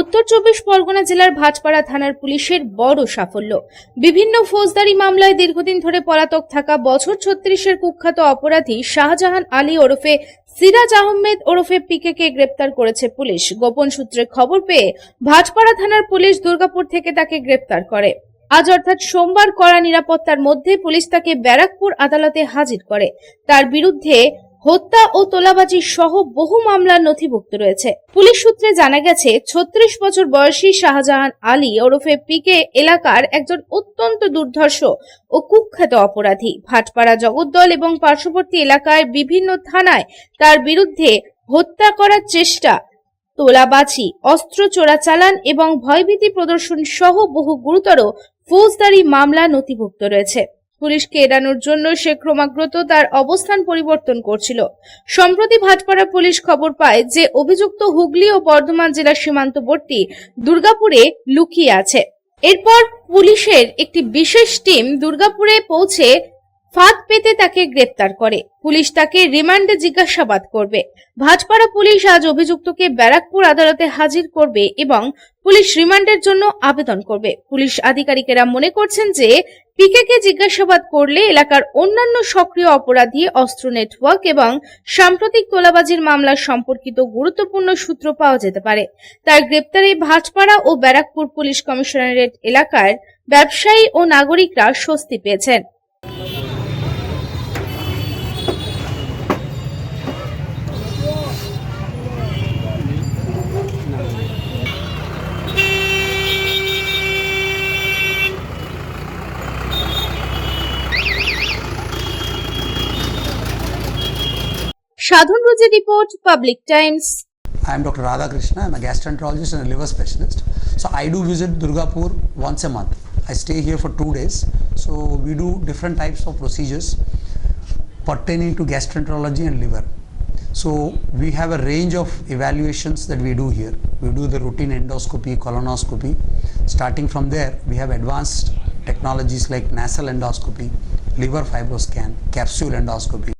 উত্তর চব্বিশ পরগনা জেলার ভাটপাড়া থানার পুলিশের বড় সাফল্য। বিভিন্ন ফৌজদারি মামলায় দীর্ঘদিন ধরে পলাতক থাকা বছর 36-এর কুখ্যাত অপরাধী শাহজাহান আলী ওরফে সিরাজ আহমেদ ওরফে পিকে কে গ্রেপ্তার করেছে পুলিশ। গোপন সূত্রে খবর পেয়ে ভাটপাড়া থানার পুলিশ দুর্গাপুর থেকে তাকে গ্রেপ্তার করে। আজ অর্থাৎ সোমবার কড়া নিরাপত্তার মধ্যে পুলিশ তাকে ব্যারাকপুর আদালতে হাজির করে। তার বিরুদ্ধে হত্যা ও তোলাবাজি সহ বহু মামলার নথিভুক্ত রয়েছে। পুলিশ সূত্রে জানা গেছে 36 বছর বয়সী শাহজাহান আলী ওরফে পিকে এলাকার একজন অত্যন্ত দুর্ধর্ষ ও কুখ্যাত অপরাধী। ভাটপাড়া জগদ্দল এবং পার্শ্ববর্তী এলাকায় বিভিন্ন থানায় তার বিরুদ্ধে হত্যা করার চেষ্টা, তোলাবাজি, অস্ত্র চোরাচালান এবং ভয়ভীতি প্রদর্শন সহ বহু গুরুতর ফৌজদারি মামলা নথিভুক্ত রয়েছে। পুলিশকে এড়ানোর জন্য সে ক্রমাগত তার অবস্থান পরিবর্তন করছিল। সম্প্রতি ভাটপাড়া পুলিশ খবর পায় যে অভিযুক্ত হুগলি ও বর্ধমান জেলার সীমান্তবর্তী দুর্গাপুরে লুকিয়ে আছে। এরপর পুলিশের একটি বিশেষ টিম দুর্গাপুরে পৌঁছে ফাঁদ পেতে তাকে গ্রেপ্তার করে। পুলিশ তাকে রিমান্ডে জিজ্ঞাসাবাদ করবে। ভাটপাড়া পুলিশ আজ অভিযুক্তকে ব্যারাকপুর আদালতে হাজির করবে এবং পুলিশ রিমান্ডের জন্য আবেদন করবে। পুলিশ আধিকারিকেরা মনে করছেন যে পিকেকে জিজ্ঞাসাবাদ করলে এলাকার অন্যান্য সক্রিয় অপরাধী, অস্ত্র নেটওয়ার্ক এবং সাম্প্রতিক তোলাবাজির মামলা সম্পর্কিত গুরুত্বপূর্ণ সূত্র পাওয়া যেতে পারে। তার গ্রেপ্তারে ভাটপাড়া ও ব্যারাকপুর পুলিশ কমিশনারেট এলাকার ব্যবসায়ী ও নাগরিকরা স্বস্তি পেয়েছেন। সাধন রোজি report, public times. I am Dr. Radha Krishna. I am a gastroenterologist and a liver specialist. So I do visit Durgapur once a month. I stay here for 2 days. So we do different types of procedures pertaining to gastroenterology and liver. So we have a range of evaluations that we do here. We do the routine endoscopy, colonoscopy. Starting from there, we have advanced technologies like nasal endoscopy, liver fibroscan, capsule endoscopy.